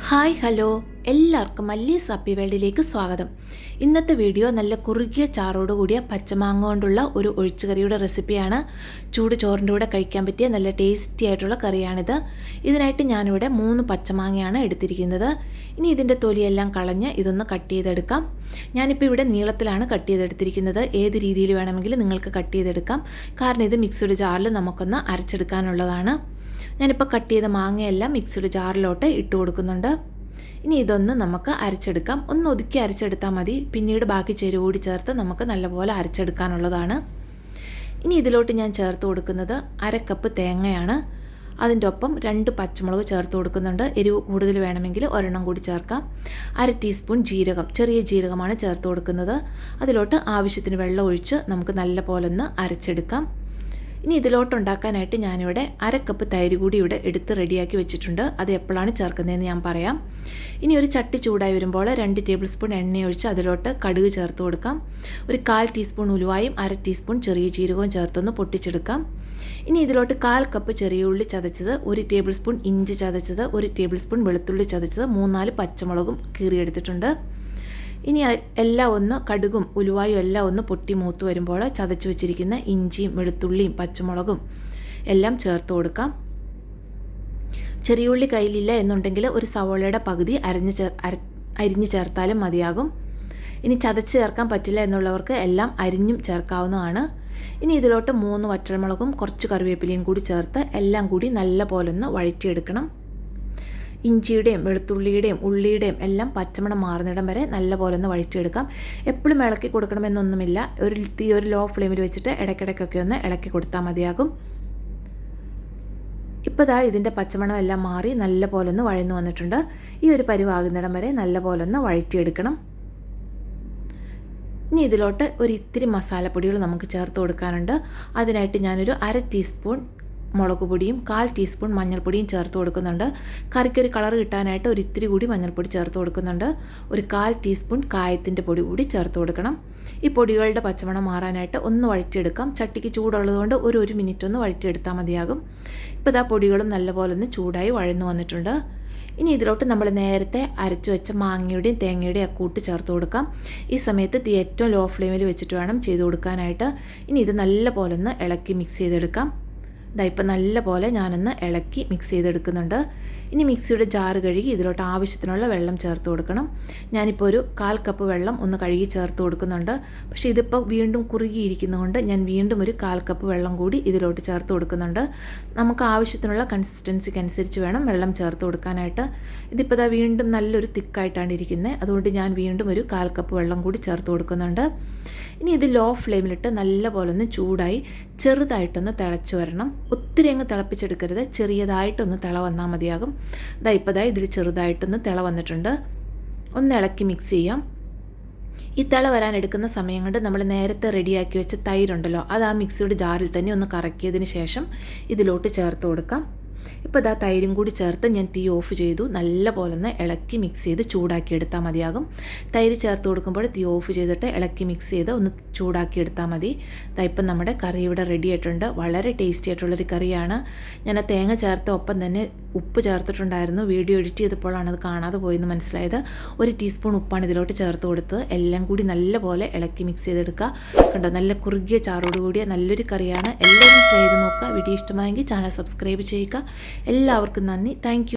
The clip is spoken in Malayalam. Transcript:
ഹായ് ഹലോ എല്ലാവർക്കും മല്ലീസ് ഹാപ്പി വേൾഡിലേക്ക് സ്വാഗതം. ഇന്നത്തെ വീഡിയോ നല്ല കുറുകിയ ചാറോട് കൂടിയ പച്ചമാങ്ങ കൊണ്ടുള്ള ഒരു ഒഴിച്ചുകറിയുടെ റെസിപ്പിയാണ്. ചൂട് ചോറിൻ്റെ കൂടെ കഴിക്കാൻ പറ്റിയ നല്ല ടേസ്റ്റി ആയിട്ടുള്ള കറിയാണിത്. ഇതിനായിട്ട് ഞാനിവിടെ 3 പച്ചമാങ്ങയാണ് എടുത്തിരിക്കുന്നത്. ഇനി ഇതിൻ്റെ തൊലിയെല്ലാം കളഞ്ഞ് ഇതൊന്ന് കട്ട് ചെയ്തെടുക്കാം. ഞാനിപ്പോൾ ഇവിടെ നീളത്തിലാണ് കട്ട് ചെയ്തെടുത്തിരിക്കുന്നത്. ഏത് രീതിയിൽ വേണമെങ്കിലും നിങ്ങൾക്ക് കട്ട് ചെയ്തെടുക്കാം. കാരണം ഇത് മിക്സിയുടെ ജാറിൽ നമുക്കൊന്ന് അരച്ചെടുക്കാനുള്ളതാണ്. ഞാനിപ്പോൾ കട്ട് ചെയ്ത മാങ്ങയെല്ലാം മിക്സിയുടെ ജാറിലോട്ട് ഇട്ട് കൊടുക്കുന്നുണ്ട്. ഇനി ഇതൊന്ന് നമുക്ക് അരച്ചെടുക്കാം. ഒന്ന് ഒതുക്കി അരച്ചെടുത്താൽ മതി. പിന്നീട് ബാക്കി ചേരുവ കൂടി ചേർത്ത് നമുക്ക് നല്ലപോലെ അരച്ചെടുക്കാനുള്ളതാണ്. ഇനി ഇതിലോട്ട് ഞാൻ ചേർത്ത് കൊടുക്കുന്നത് 1/2 കപ്പ് തേങ്ങയാണ്. അതിൻ്റെ ഒപ്പം 2 പച്ചമുളക് ചേർത്ത് കൊടുക്കുന്നുണ്ട്. എരിവ് കൂടുതൽ വേണമെങ്കിൽ ഒരെണ്ണം കൂടി ചേർക്കാം. 1/2 ടീസ്പൂൺ ജീരകം, ചെറിയ ജീരകമാണ് ചേർത്ത് കൊടുക്കുന്നത്. അതിലോട്ട് ആവശ്യത്തിന് വെള്ളം ഒഴിച്ച് നമുക്ക് നല്ലപോലെ ഒന്ന് അരച്ചെടുക്കാം. ഇനി ഇതിലോട്ടുണ്ടാക്കാനായിട്ട് ഞാനിവിടെ 1/2 കപ്പ് തൈര് കൂടി ഇവിടെ എടുത്ത് റെഡിയാക്കി വെച്ചിട്ടുണ്ട്. അത് എപ്പോഴാണ് ചേർക്കുന്നതെന്ന് ഞാൻ പറയാം. ഇനി ഒരു ചട്ടി ചൂടായി വരുമ്പോൾ 2 ടേബിൾ സ്പൂൺ എണ്ണ ഒഴിച്ച് അതിലോട്ട് കടുക് ചേർത്ത് കൊടുക്കാം. ഒരു 1/4 ടീസ്പൂൺ ഉലുവായും 1/2 ടീസ്പൂൺ ചെറിയ ജീരകവും ചേർത്തൊന്ന് പൊട്ടിച്ചെടുക്കാം. ഇനി ഇതിലോട്ട് 1/4 കപ്പ് ചെറിയ ഉള്ളി ചതച്ചത്, 1 ടേബിൾ സ്പൂൺ ഇഞ്ചി ചതച്ചത്, 1 ടേബിൾ സ്പൂൺ വെളുത്തുള്ളി ചതച്ചത്, 3-4 പച്ചമുളകും കീറിയെടുത്തിട്ടുണ്ട്. ഇനി എല്ലാം ഒന്ന് കടുകും ഉലുവായും എല്ലാം ഒന്ന് പൊട്ടി മൂത്ത് വരുമ്പോൾ ചതച്ച് വെച്ചിരിക്കുന്ന ഇഞ്ചിയും വെളുത്തുള്ളിയും പച്ചമുളകും എല്ലാം ചേർത്ത് കൊടുക്കാം. ചെറിയ ഉള്ളി കയ്യിലില്ല എന്നുണ്ടെങ്കിൽ ഒരു സവോളയുടെ പകുതി അരിഞ്ഞ് ചേർത്താലും മതിയാകും. ഇനി ചതച്ച് ചേർക്കാൻ പറ്റില്ല എന്നുള്ളവർക്ക് എല്ലാം അരിഞ്ഞും ചേർക്കാവുന്നതാണ്. ഇനി ഇതിലോട്ട് 3 വറ്റൽമുളകും കുറച്ച് കറിവേപ്പിലയും കൂടി ചേർത്ത് എല്ലാം കൂടി നല്ല പോലെ ഒന്ന് വഴറ്റിയെടുക്കണം. ഇഞ്ചിയുടെയും വെളുത്തുള്ളിയുടെയും ഉള്ളിയുടെയും എല്ലാം പച്ചമണം മാറുന്നിടം വരെ നല്ലപോലെ ഒന്ന് വഴറ്റിയെടുക്കാം. എപ്പോഴും ഇളക്കി കൊടുക്കണമെന്നൊന്നുമില്ല. ഒരു ലോ ഫ്ലെയിമിൽ വെച്ചിട്ട് ഇടയ്ക്കിടയ്ക്കൊക്കെ ഒന്ന് ഇളക്കി കൊടുത്താൽ മതിയാകും. ഇപ്പോൾ ഇതിൻ്റെ പച്ചമണം എല്ലാം മാറി നല്ലപോലെ ഒന്ന് വഴന്നു വന്നിട്ടുണ്ട്. ഈ ഒരു പരുവാകുന്നിടം വരെ നല്ലപോലെ ഒന്ന് വഴറ്റിയെടുക്കണം. ഇനി ഇതിലോട്ട് ഒരു ഇത്തിരി മസാലപ്പൊടികൾ നമുക്ക് ചേർത്ത് കൊടുക്കാനുണ്ട്. അതിനായിട്ട് ഞാനൊരു 1/2 ടീസ്പൂൺ മുളക് പൊടിയും 1/4 ടീസ്പൂൺ മഞ്ഞൾപ്പൊടിയും ചേർത്ത് കൊടുക്കുന്നുണ്ട്. കറിക്കൊരു കളർ കിട്ടാനായിട്ട് ഒരു ഇത്തിരി കൂടി മഞ്ഞൾപ്പൊടി ചേർത്ത് കൊടുക്കുന്നുണ്ട്. ഒരു 1/4 ടീസ്പൂൺ കായത്തിൻ്റെ പൊടി കൂടി ചേർത്ത് കൊടുക്കണം. ഈ പൊടികളുടെ പച്ചമണം മാറാനായിട്ട് ഒന്ന് വഴറ്റിയെടുക്കാം. ചട്ടിക്ക് ചൂടുള്ളതുകൊണ്ട് ഒരു മിനിറ്റ് ഒന്ന് വഴറ്റിയെടുത്താൽ മതിയാകും. ഇപ്പോൾ പൊടികളും നല്ലപോലെ ഒന്ന് ചൂടായി വഴന്നു വന്നിട്ടുണ്ട്. ഇനി ഇതിലോട്ട് നമ്മൾ നേരത്തെ അരച്ചു വെച്ച മാങ്ങയുടെയും തേങ്ങയുടെയും കൂട്ട് ചേർത്ത് കൊടുക്കാം. ഈ സമയത്ത് തീ ഏറ്റവും ലോ ഫ്ലെയിമിൽ വെച്ചിട്ട് വേണം ചെയ്ത് കൊടുക്കാനായിട്ട്. ഇനി ഇത് നല്ലപോലെ ഒന്ന് ഇളക്കി മിക്സ് ചെയ്തെടുക്കാം. ഇപ്പം നല്ല പോലെ ഞാനൊന്ന് ഇളക്കി മിക്സ് ചെയ്തെടുക്കുന്നുണ്ട്. ഇനി മിക്സിയുടെ ജാറ് കഴുകി ഇതിലോട്ട് ആവശ്യത്തിനുള്ള വെള്ളം ചേർത്ത് കൊടുക്കണം. ഞാനിപ്പോൾ ഒരു 1/4 കപ്പ് വെള്ളം ഒന്ന് കഴുകി ചേർത്ത് കൊടുക്കുന്നുണ്ട്. പക്ഷേ ഇതിപ്പോൾ വീണ്ടും കുറുകിയിരിക്കുന്നതുകൊണ്ട് ഞാൻ വീണ്ടും ഒരു 1/4 കപ്പ് വെള്ളം കൂടി ഇതിലോട്ട് ചേർത്ത് കൊടുക്കുന്നുണ്ട്. നമുക്ക് ആവശ്യത്തിനുള്ള കൺസിസ്റ്റൻസിക്ക് അനുസരിച്ച് വേണം വെള്ളം ചേർത്ത് കൊടുക്കാനായിട്ട്. ഇതിപ്പോൾ വീണ്ടും നല്ലൊരു തിക്കായിട്ടാണ് ഇരിക്കുന്നത്. അതുകൊണ്ട് ഞാൻ വീണ്ടും ഒരു 1/4 കപ്പ് വെള്ളം കൂടി ചേർത്ത് കൊടുക്കുന്നുണ്ട്. ഇനി ഇത് ലോ ഫ്ലെയിമിലിട്ട് നല്ലപോലെ ഒന്ന് ചൂടായി ചെറുതായിട്ടൊന്ന് തിളച്ച് വരണം. ഒത്തിരി അങ്ങ് തിളപ്പിച്ചെടുക്കരുത്. ചെറിയതായിട്ടൊന്ന് തിള വന്നാൽ മതിയാകും. ഇപ്പോൾ ഇതിൽ ചെറുതായിട്ടൊന്ന് തിള വന്നിട്ടുണ്ട്. ഒന്ന് ഇളക്കി മിക്സ് ചെയ്യാം. ഈ തിള വരാൻ എടുക്കുന്ന സമയം കൊണ്ട് നമ്മൾ നേരത്തെ റെഡിയാക്കി വെച്ച തൈരുണ്ടല്ലോ, അത് ആ മിക്സിയുടെ ജാറിൽ തന്നെ ഒന്ന് കറക്കിയതിന് ശേഷം ഇതിലോട്ട് ചേർത്ത് കൊടുക്കാം. ഇപ്പോൾ തൈരും കൂടി ചേർത്ത് ഞാൻ തീ ഓഫ് ചെയ്തു. നല്ല പോലെ ഒന്ന് ഇളക്കി മിക്സ് ചെയ്ത് ചൂടാക്കി എടുത്താൽ മതിയാകും. തൈര് ചേർത്ത് കൊടുക്കുമ്പോൾ തീ ഓഫ് ചെയ്തിട്ട് ഇളക്കി മിക്സ് ചെയ്ത് ഒന്ന് ചൂടാക്കി എടുത്താൽ മതി. ഇപ്പം നമ്മുടെ കറി ഇവിടെ റെഡി ആയിട്ടുണ്ട്. വളരെ ടേസ്റ്റി ആയിട്ടുള്ളൊരു കറിയാണ്. ഞാൻ തേങ്ങ ചേർത്ത ഒപ്പം തന്നെ ഉപ്പ് ചേർത്തിട്ടുണ്ടായിരുന്നു. വീഡിയോ എഡിറ്റ് ചെയ്തപ്പോഴാണ് അത് കാണാതെ പോയെന്ന് മനസ്സിലായത്. 1 ടീസ്പൂൺ ഉപ്പാണ് ഇതിലോട്ട് ചേർത്ത് കൊടുത്ത് എല്ലാം കൂടി നല്ലപോലെ ഇളക്കി മിക്സ് ചെയ്തെടുക്കുക. കണ്ടോ, നല്ല കുറുകിയ ചാറോട് കൂടിയ നല്ലൊരു കറിയാണ്. എല്ലാവരും ട്രൈ ചെയ്ത് നോക്കുക. വീഡിയോ ഇഷ്ടമായെങ്കിൽ ചാനൽ സബ്സ്ക്രൈബ് ചെയ്യുക. എല്ലാവർക്കും നന്ദി. Thank you.